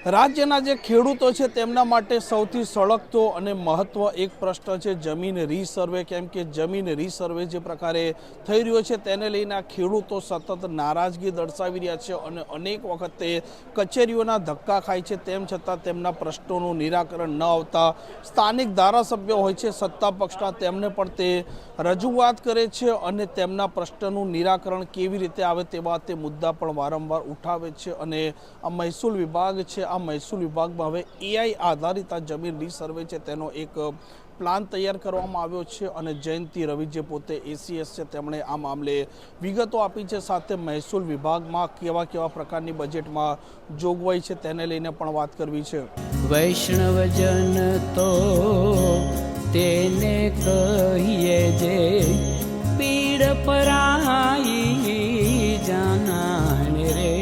રાજ્યના જે ખેડૂતો છે તેમના માટે સૌથી સળગતો અને મહત્વ એક પ્રશ્ન છે જમીન રીસર્વે, કેમ કે જમીન રીસર્વે જે પ્રકારે થઈ રહ્યો છે તેને લઈને ખેડૂતો સતત નારાજગી દર્શાવી રહ્યા છે અને અનેક વખતે કચેરીઓના ધક્કા ખાય છે, તેમ છતાં તેમના પ્રશ્નોનું નિરાકરણ ન આવતા સ્થાનિક ધારાસભ્યો હોય છે સત્તા પક્ષના, તેમને પણ તે રજૂઆત કરે છે અને તેમના પ્રશ્નનું નિરાકરણ કેવી રીતે આવે તેવા તે મુદ્દા પણ વારંવાર ઉઠાવે છે. અને આ મહેસૂલ વિભાગ છે, આ મહેસૂલ વિભાગમાં હવે એઆઈ આધારિત આ જમીન રીસર્વે છે તેનો એક પ્લાન તૈયાર કરવામાં આવ્યો છે અને જયંતિ રવિ જે પોતે એસીએસ છે તેમણે આ મામલે વિગતો આપી છે. સાથે મહેસૂલ વિભાગમાં કેવા કેવા પ્રકારની બજેટમાં જોગવાઈ છે તેને લઈને પણ વાત કરવી છે. વૈષ્ણવજન તો તેને કહીએ જે પીડ પરાઈ જાનાને રે.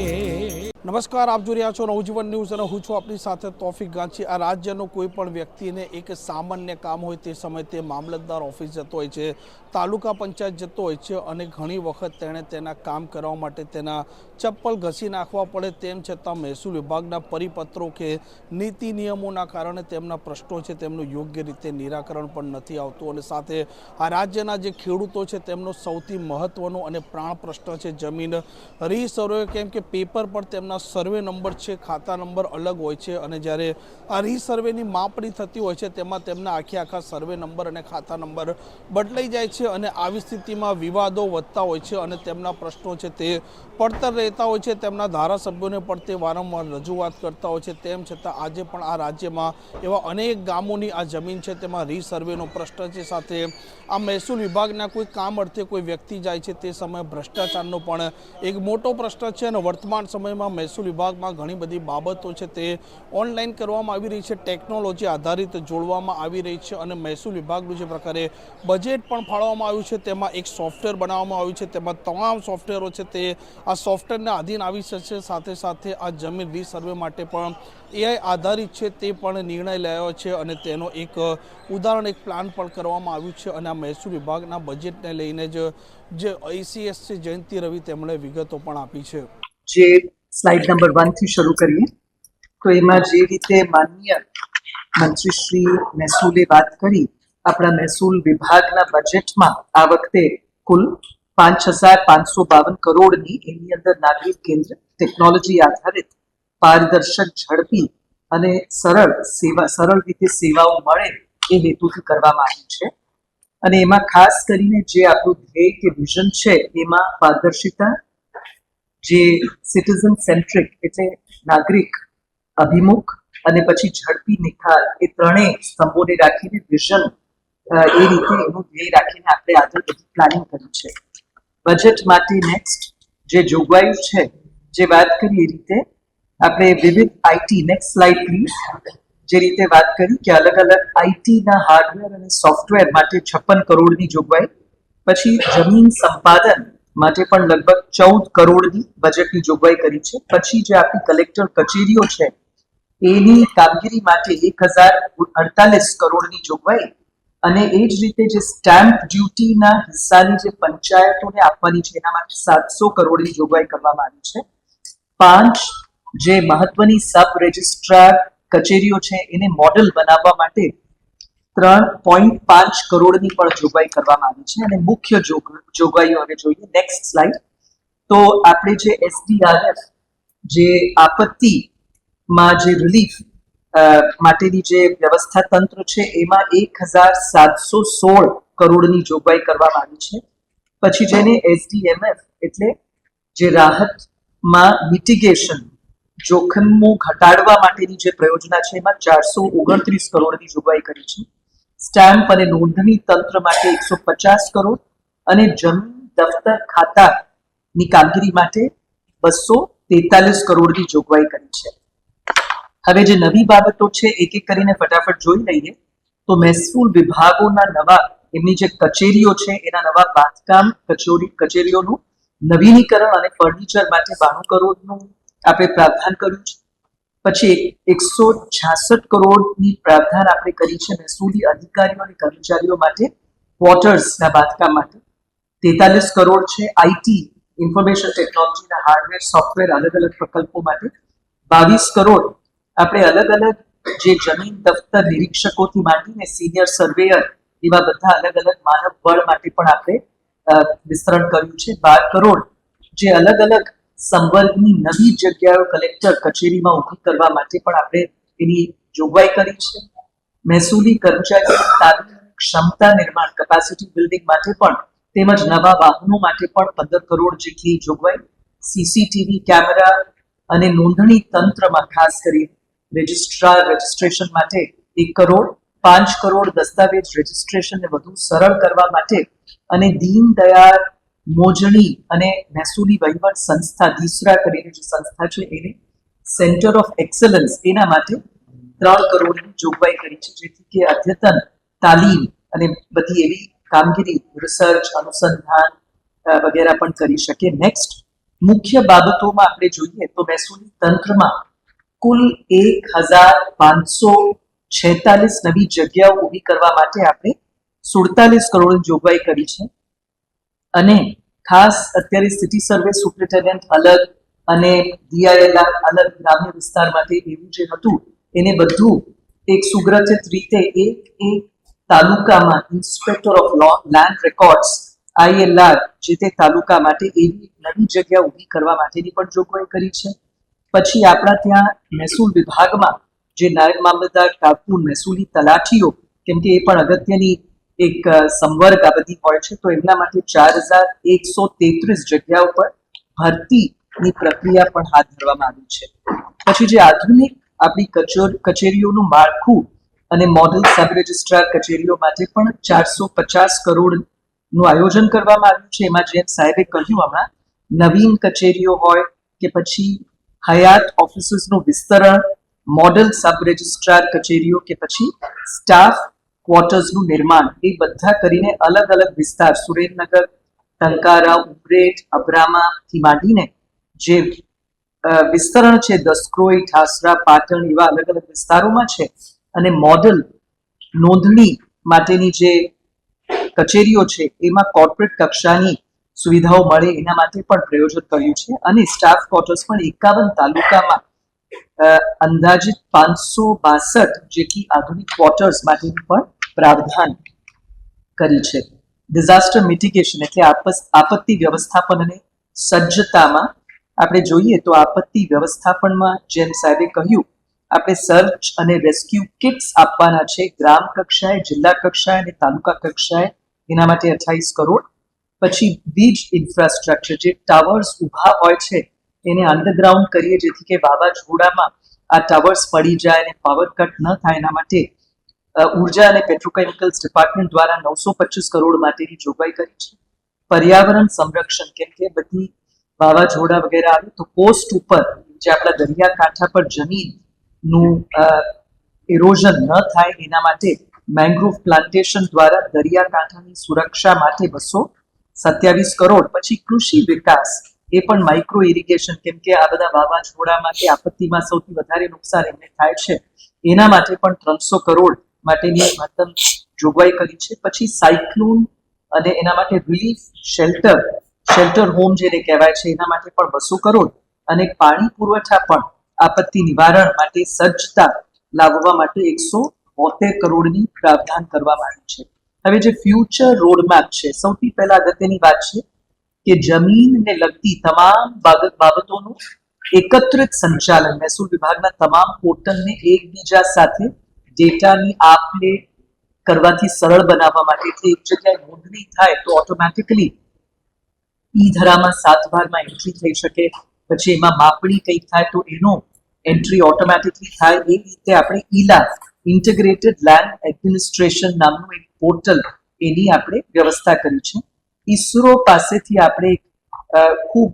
નમસ્કાર, આપ જોઈ રહ્યા છો નવજીવન ન્યૂઝ અને હું છું આપની સાથે તોફિક ગાંચી. આ રાજ્યનો કોઈ પણ વ્યક્તિને એક સામાન્ય કામ હોય તે સમયે તે મામલતદાર ઓફિસ જતો હોય છે, તાલુકા પંચાયત જતો હોય છે અને ઘણી વખત તેણે તેના કામ કરવા માટે તેના ચપ્પલ ઘસી નાખવા પડે. તેમ છતાં મહેસૂલ વિભાગના પરિપત્રો કે નીતિ નિયમોના કારણે તેમના પ્રશ્નો છે તેમનું યોગ્ય રીતે નિરાકરણ પણ નથી આવતું. અને સાથે આ રાજ્યના જે ખેડૂતો છે તેમનો સૌથી મહત્વનો અને પ્રાણ પ્રશ્ન છે જમીન રીસર્વે, કેમ કે પેપર પર તેમના સર્વે નંબર છે, ખાતા નંબર અલગ હોય છે અને જ્યારે આ રીસર્વેની માપણી થતી હોય છે તેમાં તેમના આખા સર્વે નંબર અને ખાતા નંબર બદલાઈ જાય છે અને આવી સ્થિતિમાં વિવાદો વધતા હોય છે અને તેમના પ્રશ્નો છે તે પડતર રહેતા હોય છે. તેમના ધારાસભ્યોને પણ તે વારંવાર રજૂઆત કરતા હોય છે. તેમ છતાં આજે પણ આ રાજ્યમાં એવા અનેક ગામોની આ જમીન છે તેમાં રીસર્વેનો પ્રશ્ન છે. સાથે આ મહેસૂલ વિભાગના કોઈ કામ અર્થે કોઈ વ્યક્તિ જાય છે તે સમયે ભ્રષ્ટાચારનો પણ એક મોટો પ્રશ્ન છે અને વર્તમાન સમયમાં મહેસૂલ વિભાગમાં ઘણી બધી બાબતો છે તે ઓનલાઈન કરવામાં આવી રહી છે, ટેકનોલોજી આધારિત જોડવામાં આવી રહી છે અને મહેસૂલ વિભાગનું જે પ્રકારે બજેટ પણ ફાળવવામાં આવ્યું છે તેમાં એક સોફ્ટવેર બનાવવામાં આવ્યું છે, તેમાં તમામ સોફ્ટવેરો છે તે આ સોફ્ટવેરને આધીન આવી શકશે. સાથે સાથે આ જમીન રીસર્વે માટે પણ એઆઈ આધારિત છે તે પણ નિર્ણય લેવાયો છે અને તેનો એક ઉદાહરણ, એક પ્લાન પણ કરવામાં આવ્યું છે. અને આ મહેસૂલ વિભાગના બજેટને લઈને જ જે એસીએસ છે જયંતિ રવિ તેમણે વિગતો પણ આપી છે. જે સ્લાઇડ નંબર 1 થી શરૂ કરીએ તો એમાં જે રીતે માનનીય મંત્રી શ્રી મહેસૂલે વાત કરી, આપણા મહેસૂલ વિભાગના બજેટમાં આ વખતે કુલ 5,552 કરોડની એની અંદર નાગરિક કેન્દ્ર, ટેકનોલોજી આધારિત, પારદર્શક, ઝડપી અને સરળ રીતે સેવાઓ મળે એ હેતુથી કરવામાં આવ્યું છે. અને એમાં ખાસ કરીને જે આપણું ધ્યેય કે વિઝન છે એમાં પારદર્શિતા, જે સિટીઝન સેન્ટ્રિક એટલે નાગરિક અભિમુખ અને પછી ઝડપી નિખાર, એ ત્રણેય સ્તંભોને રાખીને વિઝન એ રીતે એનું ધ્યેય રાખીને આપણે આગળ બધી પ્લાનિંગ કરી છે. બજેટ માટે નેક્સ્ટ જે જોગવાઈઓ છે જે વાત કરી એ રીતે આપણે વિવિધ આઈટી, નેક્સ્ટ સ્લાઇડ પ્લીઝ, જે રીતે વાત કરી કે અલગ અલગ આઈટીના હાર્ડવેર અને સોફ્ટવેર માટે 56 કરોડની જોગવાઈ, પછી જમીન સંપાદન માટે પણ લગભગ 14 કરોડની બજેટની જોગવાઈ કરી છે. પછી જે આપણી કલેક્ટર કચેરીઓ છે એની કામગીરી માટે 1048 કરોડની જોગવાઈ અને એ જ રીતે જે સ્ટેમ્પ ડ્યુટીના હિસ્સાની જે પંચાયતોને આપવાની છે એના માટે 700 કરોડની જોગવાઈ કરવામાં આવી છે. 5 જે મહત્વની સબ રજિસ્ટ્રાર કચેરીઓ છે એને મોડેલ બનાવવા માટે 3.5 કરોડની પણ જોગવાઈ કરવામાં આવી છે. અને મુખ્ય જોગવાઈઓ હવે જોઈએ નેક્સ્ટ સ્લાઇડ. તો આપણે જે એસડીઆરએફ જે આપત્તિમાં જે રિલીફ માટેની જે વ્યવસ્થા તંત્ર છે એમાં 1,716 કરોડની જોગવાઈ કરવામાં આવી છે. પછી જેને એસડીએમએફ એટલે જે રાહતમાં મિટિગેશન, જોખમો ઘટાડવા માટેની જે પ્રયોજના છે એમાં 429 કરોડની જોગવાઈ કરી છે. સ્ટેમ્પ અને નોંધણી તંત્ર માટે 150 કરોડ અને જમીન દફતર ખાતાની કામગીરી માટે 243 કરોડની જોગવાઈ કરી છે. હવે જે નવી બાબતો છે એક એક કરીને ફટાફટ જોઈ લઈએ. તો મહેસૂલ વિભાગોના નવા, એમની જે કચેરીઓ છે એના નવા બાંધકામ કચેરીઓનું નવીનીકરણ અને ફર્નિચર માટે 92 કરોડનું આપણે પ્રાવધાન કર્યું છે. પછી 166 કરોડની પ્રાવધાન આપણે કરી છે મહેસૂલી અધિકારીઓ અને કર્મચારીઓ માટે ક્વાર્ટર્સના બાંધકામ માટે. 43 કરોડ છે આઈટી, ઇન્ફોર્મેશન ટેકનોલોજીના હાર્ડવેર, સોફ્ટવેર, અલગ અલગ પ્રકલ્પો માટે. 22 કરોડ આપણે અલગ અલગ જે જમીન દફતર નિરીક્ષકોથી માંડીને સિનિયર સર્વેયર એવા બધા અલગ અલગ માનવ બળ માટે પણ આપણે વિસ્તરણ કર્યું છે. 12 કરોડ જે અલગ અલગ સંવર્ગની નવી જગ્યાઓ કલેક્ટર કચેરીમાં ઊભી કરવા માટે પણ આપણે એની જોગવાઈ કરી છે. મહેસૂલી કર્મચારીઓની તાલીમ ક્ષમતા નિર્માણ કેપેસિટી બિલ્ડિંગ માટે પણ તેમજ નવા વાહનો માટે પણ 15 કરોડ જેટલી જોગવાઈ. સીસીટીવી કેમેરા અને નોંધણી તંત્રમાં ખાસ કરી રજિસ્ટ્રાર રજિસ્ટ્રેશન માટે 1 કરોડ, 5 કરોડ દસ્તાવેજ રજિસ્ટ્રેશનને વધુ સરળ કરવા માટે અને દીનદયાળ મોજણી અને મહેસૂલી વહીવટ સંસ્થા દીસરા કરીને જે સંસ્થા છે એને સેન્ટર ઓફ એક્સલન્સ એના માટે 3 કરોડની જોગવાઈ કરી છે, જેથી કે અદ્યતન તાલીમ અને બધી એવી કામગીરી રિસર્ચ અનુસંધાન વગેરે પણ કરી શકે. નેક્સ્ટ મુખ્ય બાબતોમાં આપણે જોઈએ તો મહેસૂલી તંત્રમાં કુલ 1546 નવી જગ્યાઓ ઊભી કરવા માટે આપણે 47 કરોડની જોગવાઈ કરી છે. અને ખાસ અત્યારે સિટી સર્વે સુપ્રિન્ટેન્ડન્ટ અલગ અને ડીઆઈએલઆર અલગ ગ્રામ્ય વિસ્તાર માટે એવું જે હતું એને બધું એક સુગ્રથિત રીતે એક તાલુકામાં inspector of land records ILR જે તે તાલુકા માટે એવી નવી જગ્યા ઊભી કરવા માટેની પણ જોગવાઈ કરી છે. પછી આપણા ત્યાં મહેસૂલ વિભાગમાં જે નાયબ મામલતદાર કાકુન મહેસૂલી તલાટીઓ, કેમ કે એ પણ અગત્યની એક સંવર્ગ આ બધી હોય છે, તો એમના માટે 4133 જગ્યાઓ પર ભરતીની પ્રક્રિયા પણ હાથ ધરવામાં આવી છે. પછી જે આધુનિક આપણી કચેરીઓનું માળખું અને મોડલ સબ રજિસ્ટ્રાર કચેરીઓ માટે પણ 450 કરોડનું આયોજન કરવામાં આવ્યું છે. એમાં જેમ સાહેબે કહ્યું હમણાં નવીન કચેરીઓ હોય કે પછી હયાત ઓફિસીસનું વિસ્તરણ, મોડલ સબ રજિસ્ટ્રાર કચેરીઓ કે પછી સ્ટાફ ક્વાર્ટર્સનું નિર્માણ, એ બધા કરીને અલગ અલગ વિસ્તાર સુરેન્દ્રનગર, ટંકારા, ઉમરેઠ, અબ્રામાથી માંડીને જે વિસ્તરણ છે દસક્રોઈ, ઠાસરા, પાટણ એવા અલગ અલગ વિસ્તારોમાં છે. અને મોડલ નોંધણી માટેની જે કચેરીઓ છે એમાં કોર્પોરેટ કક્ષાની સુવિધાઓ મળે એના માટે પણ પ્રયોજન કર્યું છે. અને સ્ટાફ ક્વાર્ટર્સ પણ 51 તાલુકામાં અંદાજિત 562 જેટલી આધુનિક ક્વાર્ટર્સ માટેનું પણ પ્રાવધાન કરી છે. ડિઝાસ્ટર મિટિગેશન એટલે આપત્તિ વ્યવસ્થાપન અને સજ્જતામાં આપણે જોઈએ તો આપત્તિ વ્યવસ્થાપનમાં જેમ સાહેબે કહ્યું આપણે સર્ચ અને રેસ્ક્યુ કિટ્સ આપવાના છે ગ્રામ કક્ષાએ, જિલ્લા કક્ષાએ અને તાલુકા કક્ષાએ, એના માટે 28 કરોડ. પછી વીજ ઇન્ફ્રાસ્ટ્રક્ચર જે ટાવર્સ ઊભા હોય છે એને અંડરગ્રાઉન્ડ કરીએ જેથી કે વાવાઝોડામાં આ ટાવર્સ પડી જાય અને પાવર કટ ન થાય એના માટે ઉર્જા અને પેટ્રોકેમિકલ્સ ડિપાર્ટમેન્ટ દ્વારા 925 કરોડ માટેની જોગવાઈ કરી છે. પર્યાવરણ સંરક્ષણ, કેમ કે બધી વાવાઝોડા વગેરે આવે તો કોસ્ટ ઉપર જે આપણા દરિયાકાંઠા પર જમીનનું ઇરોઝન ન થાય એના માટે મેંગ્રોવ પ્લાન્ટેશન દ્વારા દરિયાકાંઠાની સુરક્ષા માટે 227 કરોડ. પછી કૃષિ વિકાસ એ પણ માઇક્રો ઇરિગેશન, કેમ કે આ બધા વાવાઝોડામાં કે આપત્તિમાં સૌથી વધારે નુકસાન એમને થાય છે એના માટે પણ 300 કરોડ માટેની મહત્તમ જોગવાઈ કરી છે. પછી સાયક્લોન અને એના માટે રિલીફ શેલ્ટર હોમ જેને કહેવાય છે એના માટે પણ 200 કરોડ અને પાણી પુરવઠા પણ આપત્તિ નિવારણ માટે સજ્જતા લાવવા માટે 172 કરોડની પ્રાવધાન કરવામાં આવ્યું છે. હવે જે ફ્યુચર રોડમેપ છે, સૌથી પહેલા અગત્યની વાત છે કે જમીનને લગતી તમામ બાબતોનું એકત્રિત સંચાલન મહેસૂલ વિભાગના તમામ પોર્ટલને એકબીજા સાથે ડેટાની આપ-લે કરવાથી સરળ બનાવવા માટે, એટલે એક જગ્યાએ નોંધણી થાય તો ઓટોમેટિકલી ઈ ધરામાં 7 ભાગમાં એન્ટ્રી થઈ શકે. પછી એમાં માપણી કંઈક થાય તો એનો એન્ટ્રી ઓટોમેટિકલી થાય. એ રીતે આપણે ઈલા ઇન્ટિગ્રેટેડ લેન્ડ એડમિનિસ્ટ્રેશન નામનું એક પોર્ટલ એની આપણે વ્યવસ્થા કરી છે. ઈસરો પાસેથી આપણે ખૂબ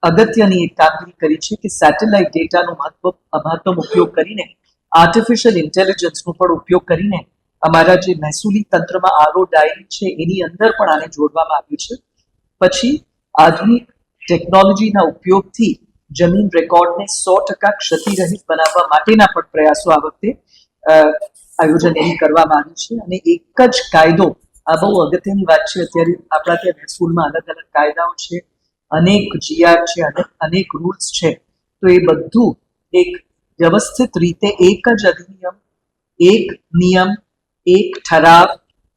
અગત્યની એક કામગીરી કરી છે કે સેટેલાઇટ ડેટાનો મહત્તમ ઉપયોગ કરીને આર્ટિફિશિયલ ઇન્ટેલિજન્સનો પણ ઉપયોગ કરીને અમારા જે મહેસૂલી તંત્રમાં આરઓ ડાયરી છે એની અંદર પણ આને જોડવામાં આવ્યું છે. પછી આધુનિક ટેકનોલોજીના ઉપયોગથી જમીન રેકોર્ડને 100% ક્ષતિરહિત બનાવવા માટેના પણ પ્રયાસો આ વખતે આયોજન એની કરવામાં આવ્યું છે. અને એક જ કાયદો, આ બહુ અગત્યની વાત છે, અત્યારે આપણા ત્યાં મહેસૂલમાં અલગ અલગ કાયદાઓ છે, અનેક જીઆર છે, અનેક રૂલ્સ છે, તો એ બધું એક વ્યવસ્થિત રીતે એક જ અધિનિયમ, એક નિયમ, એક ઠરાવ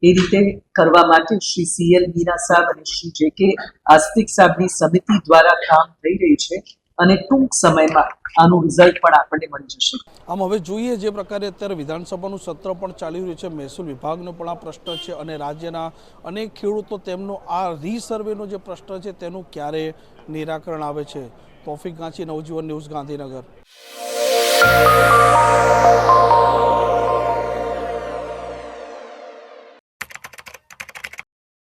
એ રીતે કરવા માટે શ્રી CL મીના સાહેબ અને શ્રી JK આસ્તિક સાહેબની સમિતિ દ્વારા કામ થઈ રહી છે અને ટૂંક સમયમાં આનું રિઝલ્ટ પણ આપણને મળી જશે. આમ હવે જોઈએ જે પ્રકારે અત્યારે વિધાનસભાનું સત્ર પણ ચાલી રહ્યું છે, મહેસૂલ વિભાગનો પણ આ પ્રશ્ન છે અને રાજ્યના અનેક ખેડૂતો તેમનો આ રીસર્વેનો જે પ્રશ્ન છે તેનું ક્યારે નિરાકરણ આવે છે. તોફિક ગાંચી, નવજીવન ન્યૂઝ, ગાંધીનગર.